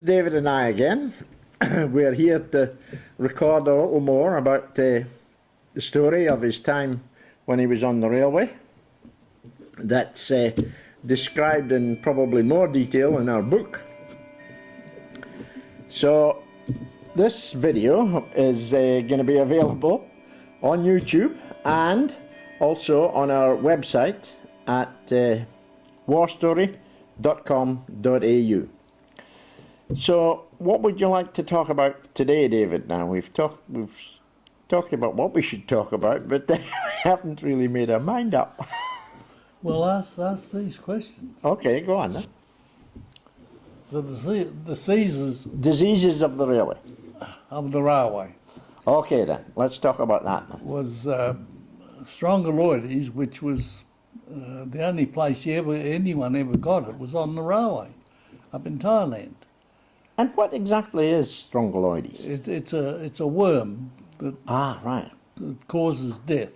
David and I again. We're here to record a little more about the story of his time when he was on the railway. That's described in probably more detail in our book. So this video is going to be available on YouTube and also on our website at warstory.com.au. So, what would you like to talk about today, David? Now we've talked about what we should talk about, but we haven't really made our mind up. Well, ask these questions. Okay, go on then. The diseases Diseases of the railway. of the railway Okay then, let's talk about that now. was strongyloides, which was the only place anyone ever got it was on the railway up in Thailand. And what exactly is strongyloides? It's a worm that Right. causes death,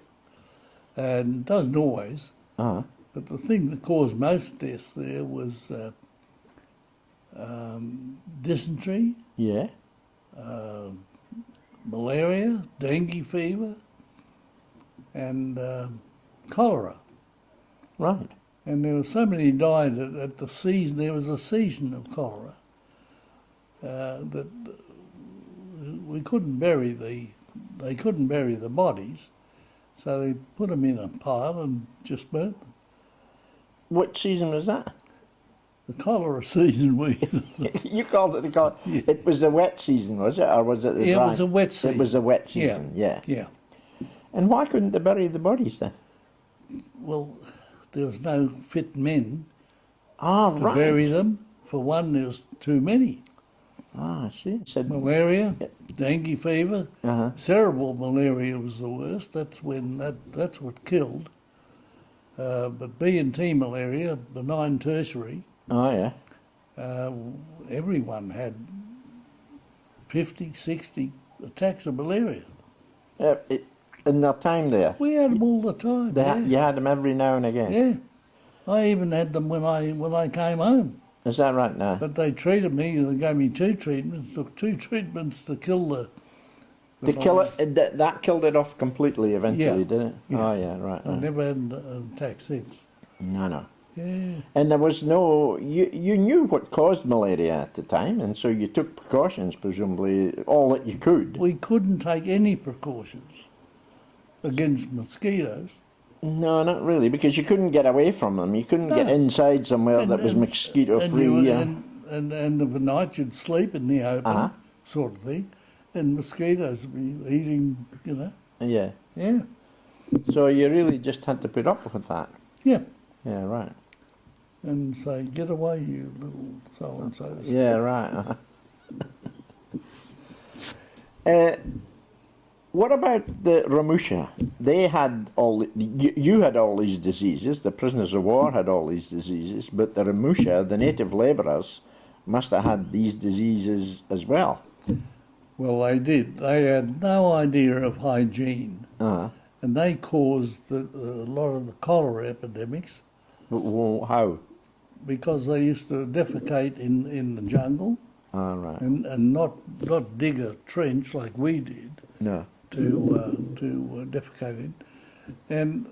and doesn't always. Uh-huh. But the thing that caused most deaths there was dysentery, Yeah. malaria, dengue fever, and cholera. Right. And there were so many died at the season. There was a season of cholera that we couldn't bury they couldn't bury the bodies, so they put them in a pile and just burnt them. What season was that? The cholera season, You called it the Yeah. It was the wet season, was it, or was it the Yeah, it dry? was a wet season. It was the wet season. Yeah. yeah. And why couldn't they bury the bodies then? Well, there was no fit men Ah, to right. bury them. For one, there was too many. I see. Said. Malaria, dengue fever, Uh-huh. cerebral malaria was the worst. That's that's what killed. But B and T malaria, benign tertiary, Oh yeah. everyone had 50, 60 attacks of malaria. In their time there, We had them all the time. you had them every now and again. Yeah. I even had them when I came home. Is that right now? But they treated me. They gave me 2 treatments. Took 2 treatments to kill the To kill it, that killed it off completely eventually, Yeah. did it? Yeah. Oh yeah, right. I right. never had an attack since. No. Yeah. And there was no. You knew what caused malaria at the time, and so you took precautions, presumably all that you could. We couldn't take any precautions against mosquitoes. No, not really, because you couldn't get away from them. You couldn't get No. inside somewhere And- that was and- mosquito and free. you- Yeah. and of the night you'd sleep in the open, Uh-huh. sort of thing, and mosquitoes would be eating, Yeah. Yeah. So you really just had to put up with that. Yeah. Yeah, right. And say, get away, you little so-and-so. Yeah, right. What about the Ramusha? They had you had all these diseases. The prisoners of war had all these diseases, but the Ramusha, the native labourers, must have had these diseases as well. Well, they did. They had no idea of hygiene, Uh-huh. and they caused a lot of the cholera epidemics Well, how? because they used to defecate in the jungle Ah, right. and not dig a trench like we did No. to defecate in. And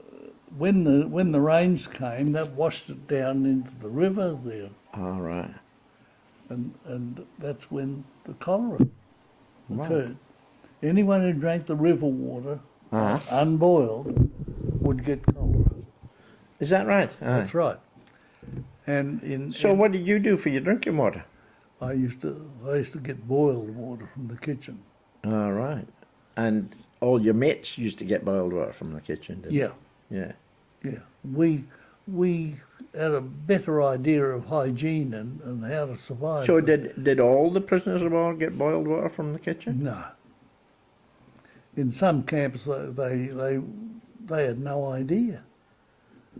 when the rains came, that washed it down into the river there, All right. and that's when the cholera occurred. Anyone who drank the river water, Uh-huh. unboiled, would get cholera. Is that right? That's Aye. right. And So what did you do for your drinking water? I used to get boiled water from the kitchen. All right. And all your mates used to get boiled water from the kitchen, didn't Yeah, they? Yeah. yeah. We had a better idea of hygiene and how to survive. So did all the prisoners of war get boiled water from the kitchen? No. In some camps, they had no idea.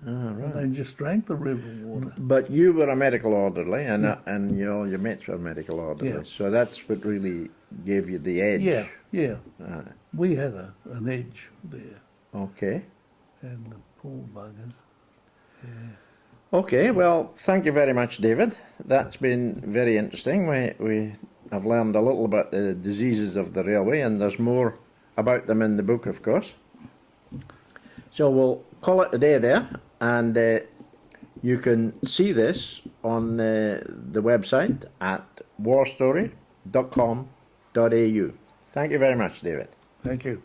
Oh, right. They just drank the river water. But you were a medical orderly, and all your mates were medical orderlies. Yeah. So that's what really gave you the edge. Yeah. Ah, We had an edge there, okay. and the poor buggers. Okay, well, thank you very much, David. That's been very interesting. We have learned a little about the diseases of the railway, and there's more about them in the book, of course. So we'll call it a day there, and you can see this on the website at warstory.com.au. Thank you very much, David. Thank you.